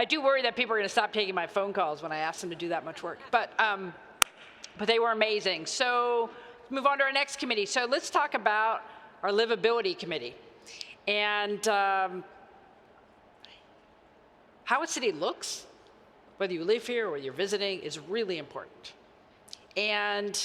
I do worry that people are going to stop taking my phone calls when I ask them to do that much work. But they were amazing. So let's move on to our next committee. So let's talk about our livability committee. And how a city looks, whether you live here or you're visiting, is really important. And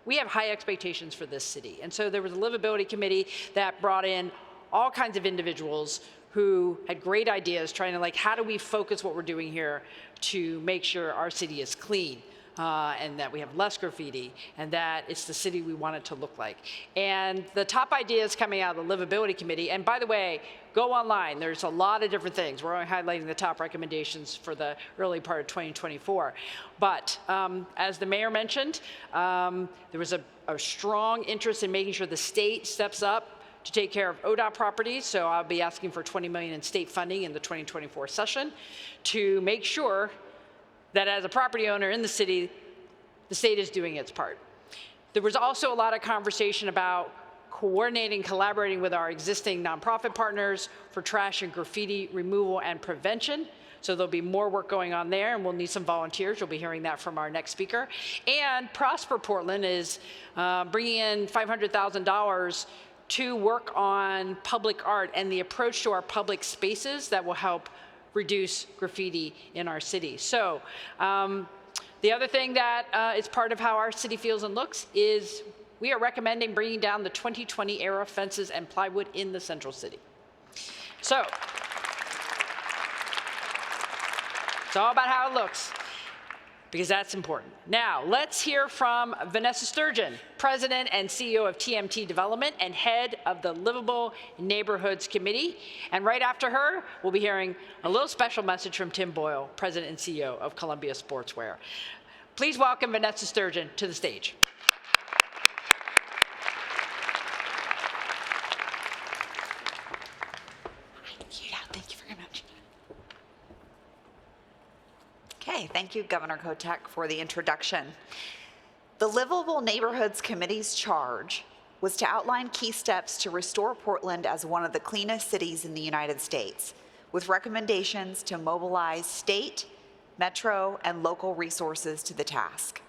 we have high expectations for this city. And so there was a livability committee that brought in all kinds of individuals who had great ideas trying to, like, how do we focus what we're doing here to make sure our city is clean and that we have less graffiti and that it's the city we want it to look like. And the top ideas coming out of the livability committee, and by the way, go online. There's a lot of different things. We're only highlighting the top recommendations for the early part of 2024. But as the mayor mentioned, there was a strong interest in making sure the state steps up to take care of ODOT properties. So I'll be asking for $20 million in state funding in the 2024 session to make sure that as a property owner in the state is doing its part. There was also a lot of conversation about coordinating, collaborating with our existing nonprofit partners for trash and graffiti removal and prevention. So there'll be more work going on there, and we'll need some volunteers. You'll be hearing that from our next speaker. And Prosper Portland is bringing in $500,000 to work on public art and the approach to our public spaces that will help reduce graffiti in our city. So the other thing that is part of how our city feels and looks is we are recommending bringing down the 2020 era fences and plywood in the central city. So it's all about how it looks, because that's important. Now, let's hear from Vanessa Sturgeon, President and CEO of TMT Development and head of the Livable Neighborhoods Committee. And right after her, we'll be hearing a little special message from Tim Boyle, President and CEO of Columbia Sportswear. Please welcome Vanessa Sturgeon to the stage. Thank you very much. Okay, thank you, Governor Kotek, for the introduction. The Livable Neighborhoods Committee's charge was to outline key steps to restore Portland as one of the cleanest cities in the United States, with recommendations to mobilize state, metro, and local resources to the task.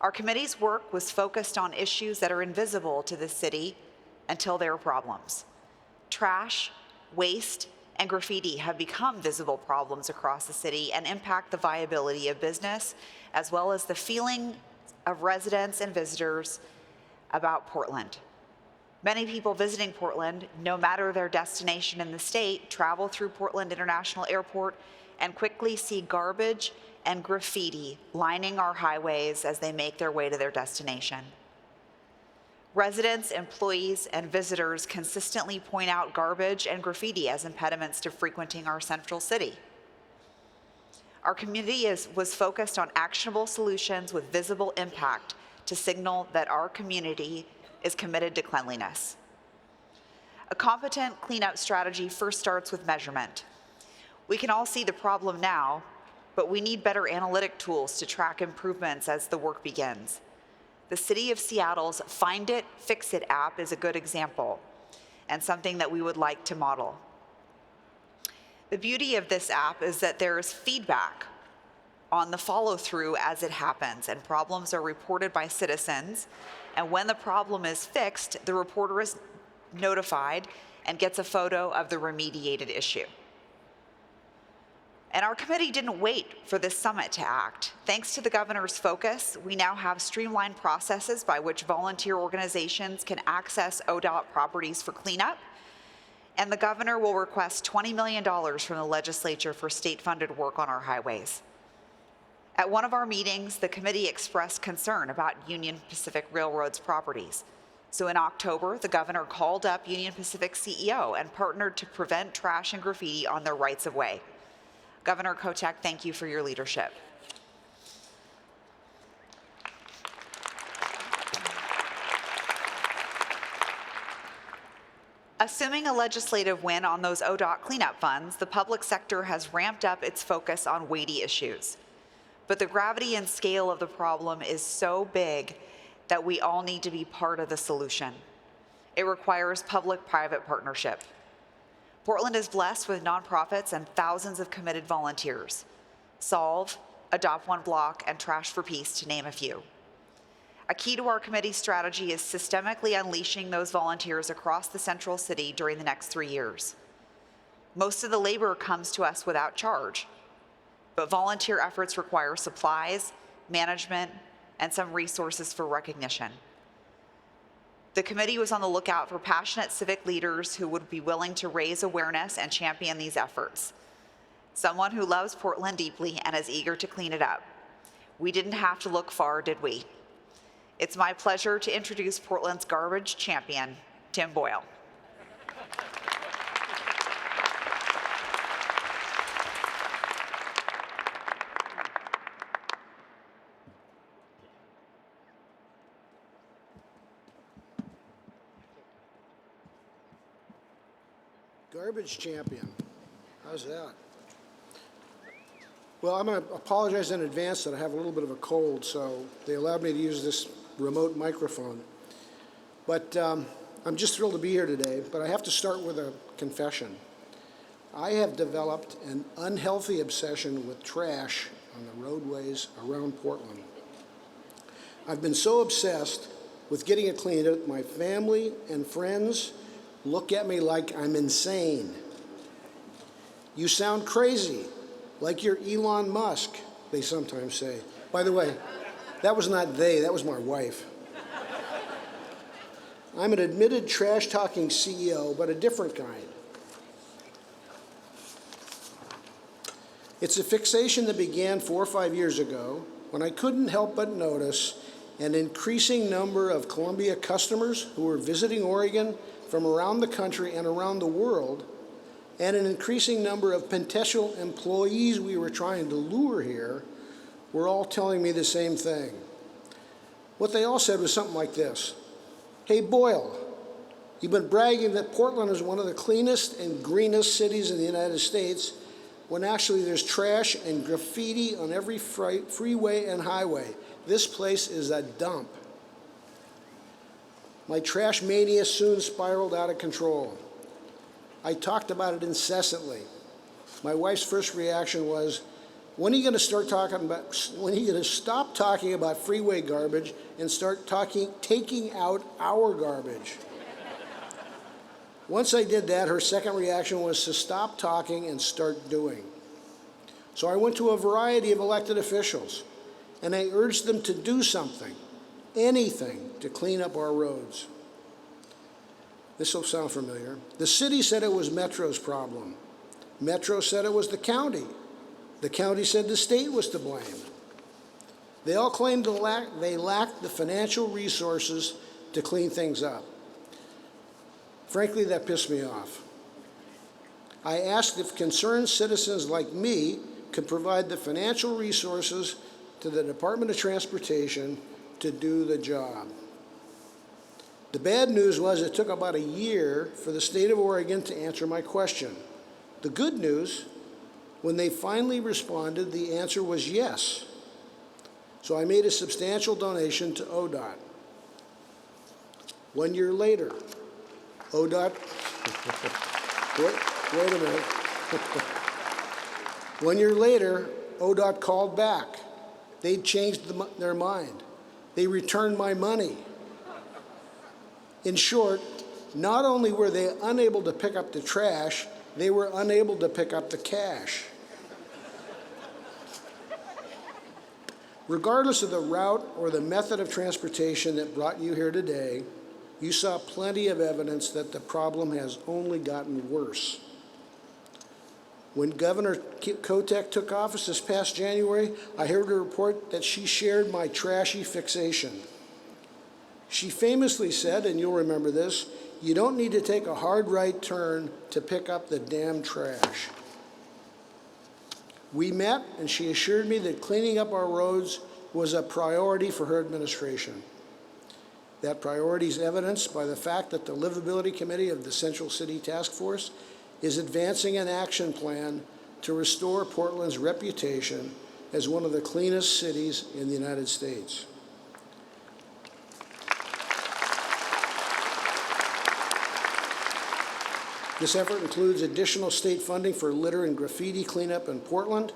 Our committee's work was focused on issues that are invisible to the city until they are problems. Trash, waste, and graffiti have become visible problems across the city and impact the viability of business, as well as the feeling of residents and visitors about Portland. Many people visiting Portland, no matter their destination in the state, travel through Portland International Airport and quickly see garbage and graffiti lining our highways as they make their way to their destination. Residents, employees, and visitors consistently point out garbage and graffiti as impediments to frequenting our central city. Our community was focused on actionable solutions with visible impact to signal that our community is committed to cleanliness. A competent cleanup strategy first starts with measurement. We can all see the problem now, but we need better analytic tools to track improvements as the work begins. The City of Seattle's Find It, Fix It app is a good example and something that we would like to model. The beauty of this app is that there is feedback on the follow-through as it happens, and problems are reported by citizens, and when the problem is fixed, the reporter is notified and gets a photo of the remediated issue. And our committee didn't wait for this summit to act. Thanks to the governor's focus, we now have streamlined processes by which volunteer organizations can access ODOT properties for cleanup, and the governor will request $20 million from the legislature for state-funded work on our highways. At one of our meetings, the committee expressed concern about Union Pacific Railroad's properties. So in October, the governor called up Union Pacific CEO and partnered to prevent trash and graffiti on their rights of way. Governor Kotek, thank you for your leadership. Assuming a legislative win on those ODOT cleanup funds, the public sector has ramped up its focus on weighty issues. But the gravity and scale of the problem is so big that we all need to be part of the solution. It requires public-private partnership. Portland is blessed with nonprofits and thousands of committed volunteers. Solve, Adopt One Block, and Trash for Peace, to name a few. A key to our committee's strategy is systemically unleashing those volunteers across the Central City during the next 3 years. Most of the labor comes to us without charge, but volunteer efforts require supplies, management, and some resources for recognition. The committee was on the lookout for passionate civic leaders who would be willing to raise awareness and champion these efforts. Someone who loves Portland deeply and is eager to clean it up. We didn't have to look far, did we? It's my pleasure to introduce Portland's garbage champion, Tim Boyle. Garbage champion. How's that? Well, I'm going to apologize in advance that I have a little bit of a cold, so they allowed me to use this remote microphone. But I'm just thrilled to be here today, but I have to start with a confession. I have developed an unhealthy obsession with trash on the roadways around Portland. I've been so obsessed with getting it cleaned up, my family and friends look at me like I'm insane. You sound crazy, like you're Elon Musk, they sometimes say. By the way, that was not they, that was my wife. I'm an admitted trash-talking CEO, but a different kind. It's a fixation that began 4 or 5 years ago when I couldn't help but notice an increasing number of Columbia customers who were visiting Oregon from around the country and around the world, and an increasing number of potential employees we were trying to lure here were all telling me the same thing. What they all said was something like this: "Hey Boyle, you've been bragging that Portland is one of the cleanest and greenest cities in the United States, when actually there's trash and graffiti on every freeway and highway. This place is a dump." My trash mania soon spiraled out of control. I talked about it incessantly. My wife's first reaction was, when are you going to stop talking about freeway garbage and start taking out our garbage? Once I did that, her second reaction was to stop talking and start doing. So I went to a variety of elected officials, and I urged them to do something, anything, to clean up our roads. This will sound familiar. The city said it was Metro's problem. Metro said it was the county. The county said the state was to blame. They all claimed they lacked the financial resources to clean things up. Frankly, that pissed me off. I asked if concerned citizens like me could provide the financial resources to the Department of Transportation to do the job. The bad news was it took about a year for the state of Oregon to answer my question. The good news, when they finally responded, the answer was yes. So I made a substantial donation to ODOT. 1 year later, ODOT, wait a minute. 1 year later, ODOT called back. They'd changed their mind. They returned my money. In short, not only were they unable to pick up the trash, they were unable to pick up the cash. Regardless of the route or the method of transportation that brought you here today, you saw plenty of evidence that the problem has only gotten worse. When Governor Kotek took office this past January, I heard a report that she shared my trashy fixation. She famously said, and you'll remember this, "You don't need to take a hard right turn to pick up the damn trash." We met, and she assured me that cleaning up our roads was a priority for her administration. That priority is evidenced by the fact that the Livability Committee of the Central City Task Force is advancing an action plan to restore Portland's reputation as one of the cleanest cities in the United States. This effort includes additional state funding for litter and graffiti cleanup in Portland,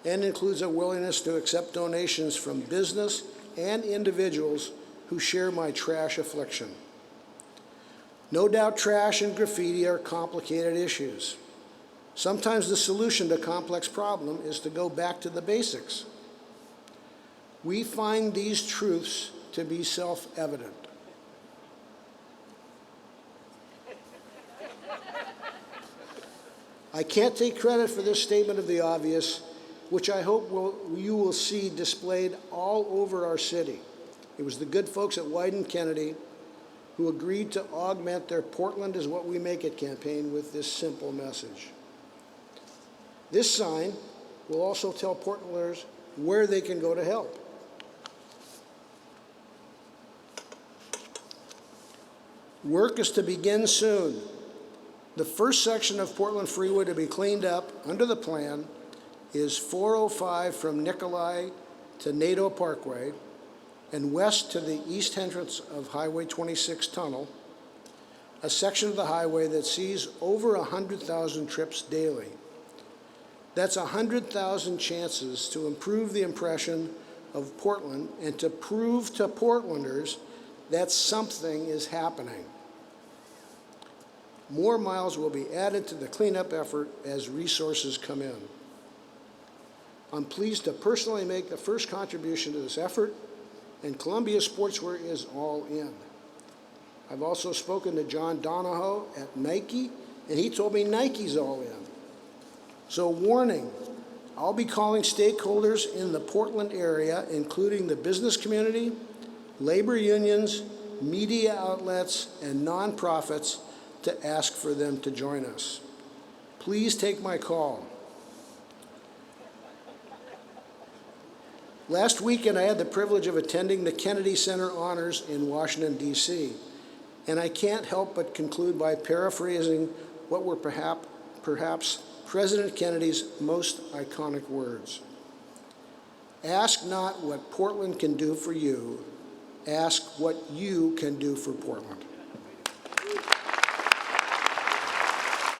and includes a willingness to accept donations from business and individuals who share my trash affliction. No doubt trash and graffiti are complicated issues. Sometimes the solution to a complex problem is to go back to the basics. We find these truths to be self-evident. I can't take credit for this statement of the obvious, which I hope you will see displayed all over our city. It was the good folks at Wyden Kennedy who agreed to augment their Portland is what we make it campaign with this simple message. This sign will also tell Portlanders where they can go to help. Work is to begin soon. The first section of Portland Freeway to be cleaned up under the plan is 405 from Nikolai to Nadeau Parkway and west to the east entrance of Highway 26 Tunnel, a section of the highway that sees over 100,000 trips daily. That's 100,000 chances to improve the impression of Portland and to prove to Portlanders that something is happening. More miles will be added to the cleanup effort as resources come in. I'm pleased to personally make the first contribution to this effort, and Columbia Sportswear is all in. I've also spoken to John Donahoe at Nike, and he told me Nike's all in. So warning, I'll be calling stakeholders in the Portland area, including the business community, labor unions, media outlets, and nonprofits, to ask for them to join us. Please take my call. Last weekend, I had the privilege of attending the Kennedy Center Honors in Washington, D.C., and I can't help but conclude by paraphrasing what were perhaps President Kennedy's most iconic words. Ask not what Portland can do for you, ask what you can do for Portland.